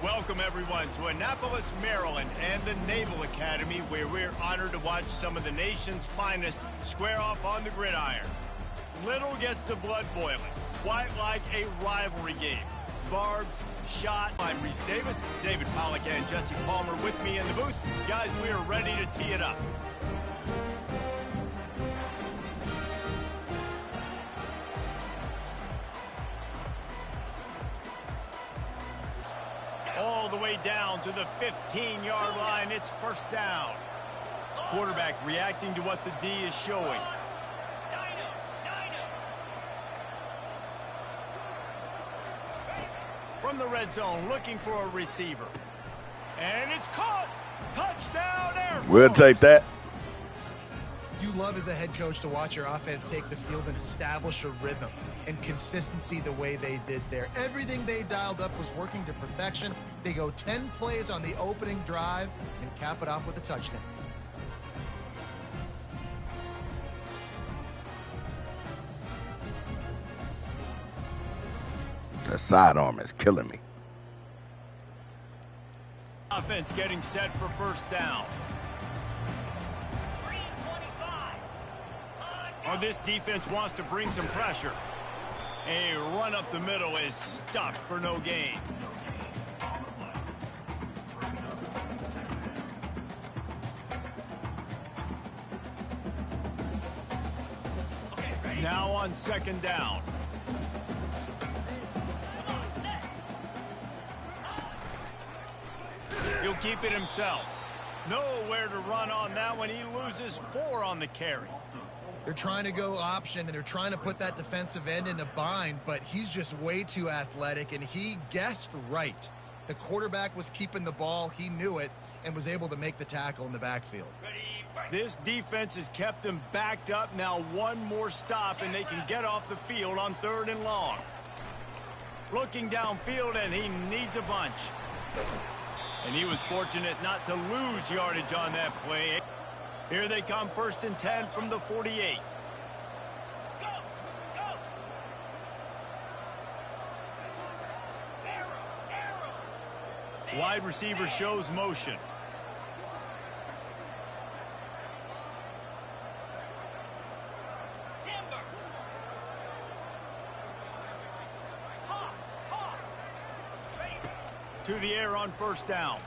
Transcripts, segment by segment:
Welcome, everyone, to Annapolis, Maryland, and the Naval Academy, where we're honored to watch some of the nation's finest square off on the gridiron. Little gets the blood boiling, quite like a rivalry game. Barbs, shot. I'm Reese Davis, David Pollock, and Jesse Palmer with me in the booth. Guys, we are ready to tee it up. All the way down to the 15-yard line. It's first down. Quarterback reacting to what the D is showing. From the red zone, looking for a receiver. And it's caught. Touchdown, Air Force. We'll take that. You love as a head coach to watch your offense take the field and establish a rhythm and consistency the way they did there. Everything they dialed up was working to perfection. They go 10 plays on the opening drive and cap it off with a touchdown. The sidearm is killing me. Offense getting set for first down. Oh, this defense wants to bring some pressure. A run up the middle is stuffed for no gain. Now on second down. He'll keep it himself. Nowhere to run on that one. He loses 4 on the carry. They're trying to go option, and they're trying to put that defensive end in a bind, but he's just way too athletic, and he guessed right. The quarterback was keeping the ball. He knew it and was able to make the tackle in the backfield. This defense has kept them backed up. Now one more stop, and they can get off the field on 3rd and long. Looking downfield, and he needs a bunch. And he was fortunate not to lose yardage on that play. Here they come, 1st and 10 from the 48. Go, go. Arrow. Wide receiver shows motion. Timber. To the air on first down.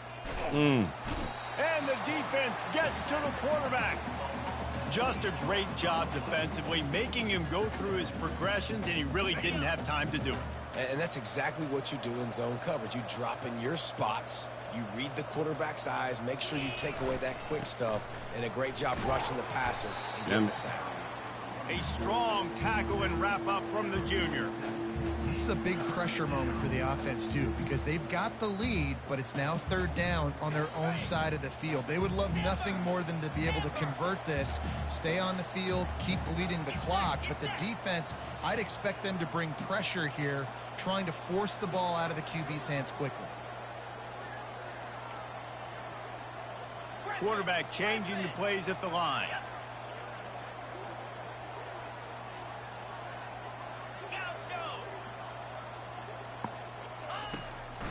And the defense gets to the quarterback. Just a great job defensively, making him go through his progressions, and he really didn't have time to do it. And that's exactly what you do in zone coverage. You drop in your spots, you read the quarterback's eyes, make sure you take away that quick stuff, and a great job rushing the passer and getting the sack. A strong tackle and wrap up from the junior. This is a big pressure moment for the offense, too, because they've got the lead, but it's now 3rd down on their own side of the field. They would love nothing more than to be able to convert this, stay on the field, keep bleeding the clock. But the defense, I'd expect them to bring pressure here, trying to force the ball out of the QB's hands quickly. Quarterback changing the plays at the line.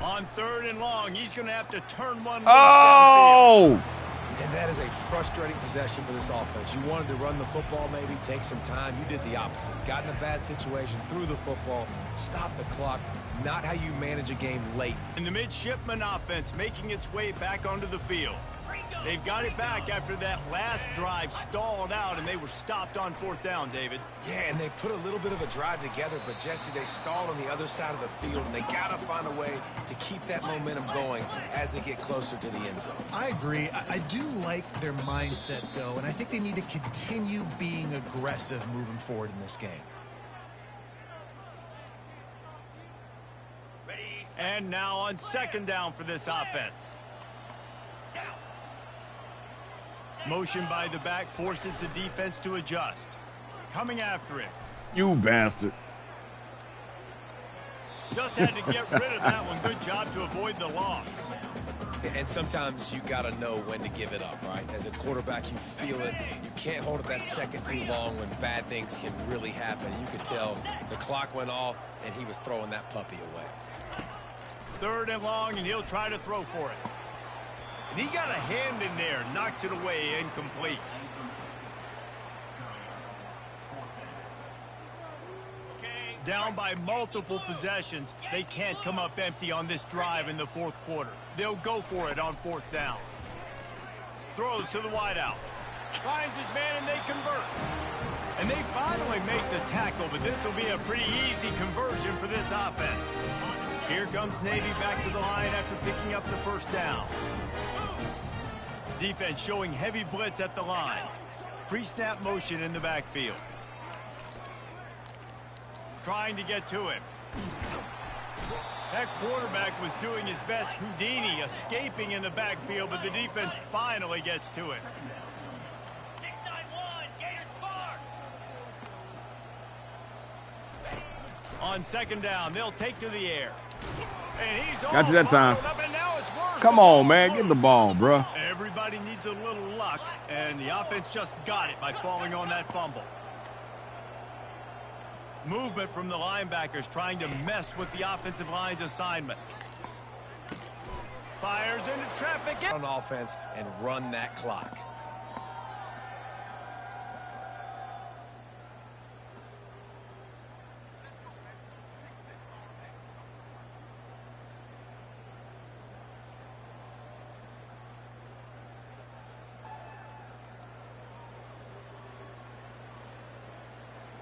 On 3rd and long, he's going to have to turn one loose downfield. And that is a frustrating possession for this offense. You wanted to run the football, maybe take some time. You did the opposite. Got in a bad situation, threw the football, stopped the clock. Not how you manage a game late. And the midshipman offense making its way back onto the field. They've got it back after that last drive stalled out, and they were stopped on 4th down, David. Yeah, and they put a little bit of a drive together, but, Jesse, they stalled on the other side of the field, and they got to find a way to keep that momentum going as they get closer to the end zone. I agree. I do like their mindset, though, and I think they need to continue being aggressive moving forward in this game. And now on 2nd down for this offense. Motion by the back forces the defense to adjust. Coming after it. You bastard. Just had to get rid of that one. Good job to avoid the loss. And sometimes you got to know when to give it up, right? As a quarterback, you feel it. You can't hold it that second too long when bad things can really happen. You could tell the clock went off, and he was throwing that puppy away. 3rd and long, and he'll try to throw for it. And he got a hand in there, knocks it away, incomplete. Down by multiple possessions, they can't come up empty on this drive in the 4th quarter. They'll go for it on 4th down. Throws to the wideout. Finds his man, and they convert. And they finally make the tackle, but this will be a pretty easy conversion for this offense. Here comes Navy back to the line after picking up the 1st down. Defense showing heavy blitz at the line. Pre-snap motion in the backfield. Trying to get to him. That quarterback was doing his best Houdini, escaping in the backfield, but the defense finally gets to it. 691, Gators far. On 2nd down, they'll take to the air. And he's Got you that time. up, and now it's worse. Come on, man. Get the ball, bro. Everybody needs a little luck, and the offense just got it by falling on that fumble. Movement from the linebackers trying to mess with the offensive line's assignments. Fires into traffic. On offense and run that clock.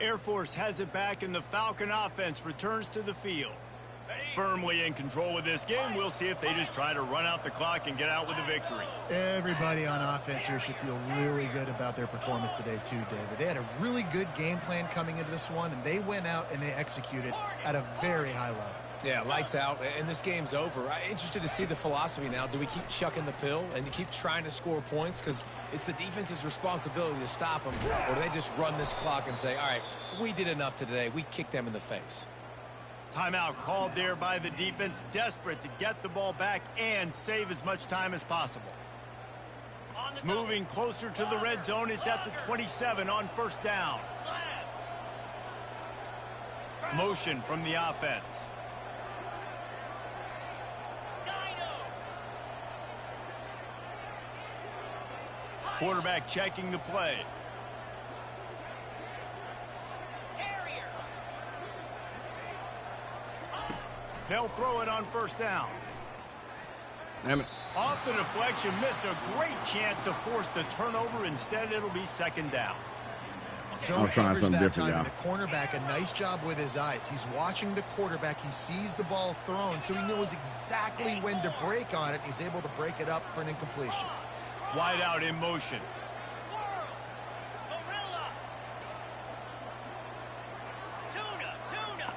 Air Force has it back, and the Falcon offense returns to the field. Firmly in control of this game. We'll see if they just try to run out the clock and get out with a victory. Everybody on offense here should feel really good about their performance today too, David. They had a really good game plan coming into this one, and they went out and they executed at a very high level. Yeah, lights out, and this game's over. I'm interested to see the philosophy now. Do we keep chucking the pill and keep trying to score points? Because it's the defense's responsibility to stop them. Or do they just run this clock and say, all right, we did enough today. We kicked them in the face. Timeout called there by the defense, desperate to get the ball back and save as much time as possible. Moving closer to the red zone, it's at the 27 on 1st down. Motion from the offense. Quarterback checking the play. They'll throw it on 1st down. Damn it. Off the deflection, missed a great chance to force the turnover. Instead, it'll be 2nd down. Zone I'm trying coverage something that different, time, y'all. and the cornerback, a nice job with his eyes. He's watching the quarterback. He sees the ball thrown, so he knows exactly when to break on it. He's able to break it up for an incompletion. Wide out in motion. Gorilla. Tuna.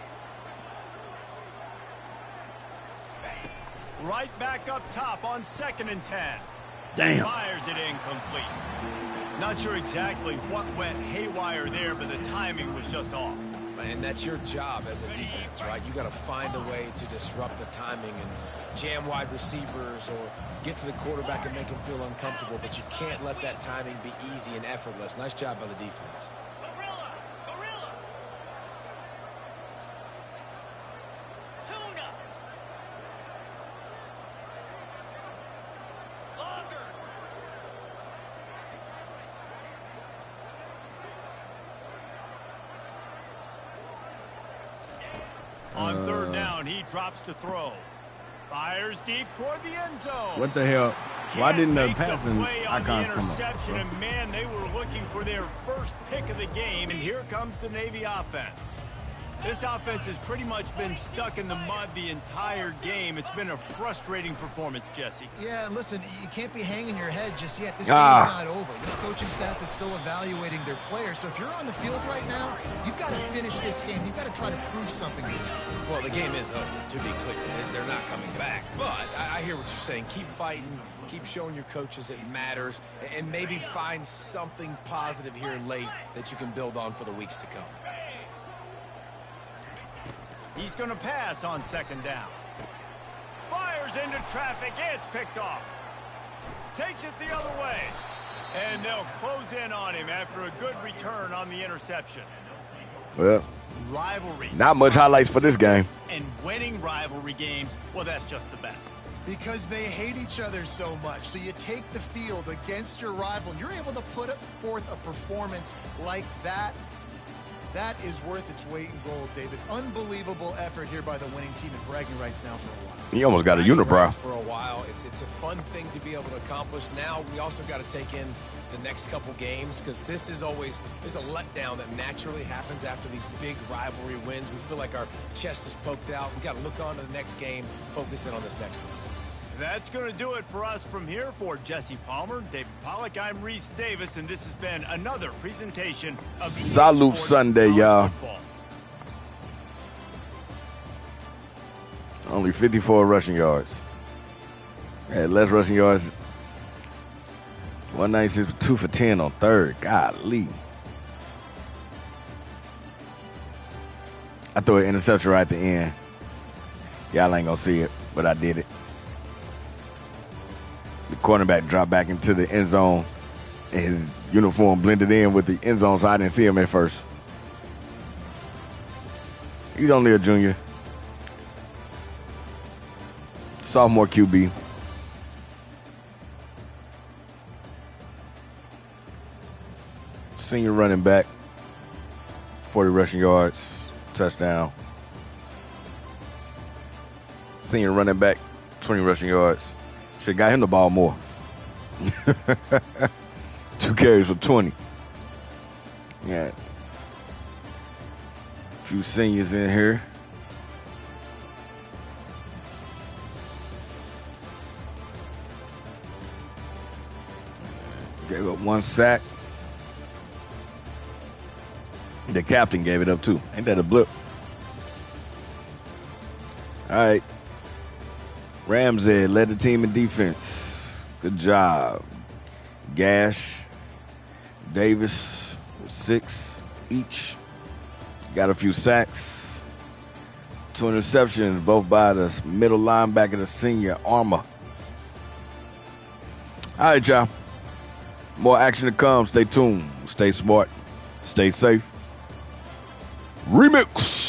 Right back up top on 2nd and 10. Damn. Fires it incomplete. Not sure exactly what went haywire there, but the timing was just off. And that's your job as a defense, right? You got to find a way to disrupt the timing and jam wide receivers or get to the quarterback and make him feel uncomfortable, but you can't let that timing be easy and effortless. Nice job by the defense. Gorilla. Tuna. Longer. On 3rd down, he drops to throw. Fires deep toward the end zone. What the hell? Why didn't the Can't make passing play on the icons come interception, up? and man, they were looking for their first pick of the game, and here comes the Navy offense. This offense has pretty much been stuck in the mud the entire game. It's been a frustrating performance, Jesse. Yeah, and listen, you can't be hanging your head just yet. This game's not over. This coaching staff is still evaluating their players. So if you're on the field right now, you've got to finish this game. You've got to try to prove something to them. Well, the game is over, to be clear. They're not coming back. But I hear what you're saying. Keep fighting. Keep showing your coaches it matters. And maybe find something positive here late that you can build on for the weeks to come. He's going to pass on 2nd down. Fires into traffic. It's picked off. Takes it the other way. And they'll close in on him after a good return on the interception. Well, Rivalries. not much highlights for this game. And winning rivalry games, well, that's just the best. Because they hate each other so much. So you take the field against your rival. You're able to put forth a performance like that. That is worth its weight in gold, David. Unbelievable effort here by the winning team, and bragging rights now for a while. He almost got a unibrow. For a while, it's a fun thing to be able to accomplish. Now we also got to take in the next couple games, because this is always, there's a letdown that naturally happens after these big rivalry wins. We feel like our chest is poked out. We got to look on to the next game, focus in on this next one. That's going to do it for us from here. For Jesse Palmer, David Pollack, I'm Reese Davis, and this has been another presentation of EA Salute Sports Sunday, College y'all. Football. Only 54 rushing yards. Had less rushing yards. 196, 2 for 10 on third. Golly. I threw an interception right at the end. Y'all ain't gonna see it, but I did it. The cornerback dropped back into the end zone, and his uniform blended in with the end zone, so I didn't see him at first. He's only a junior. Sophomore QB. Senior running back. 40 rushing yards. Touchdown. Senior running back. 20 rushing yards. Should have got him the ball more. 2 carries for 20. Yeah. A few seniors in here. Gave up 1 sack. The captain gave it up too. Ain't that a blip? All right. Ramsey led the team in defense. Good job. Gash, Davis with 6 each. Got a few sacks. 2 interceptions, both by the middle linebacker, the senior Armour. All right, y'all. More action to come. Stay tuned. Stay smart. Stay safe. Remix.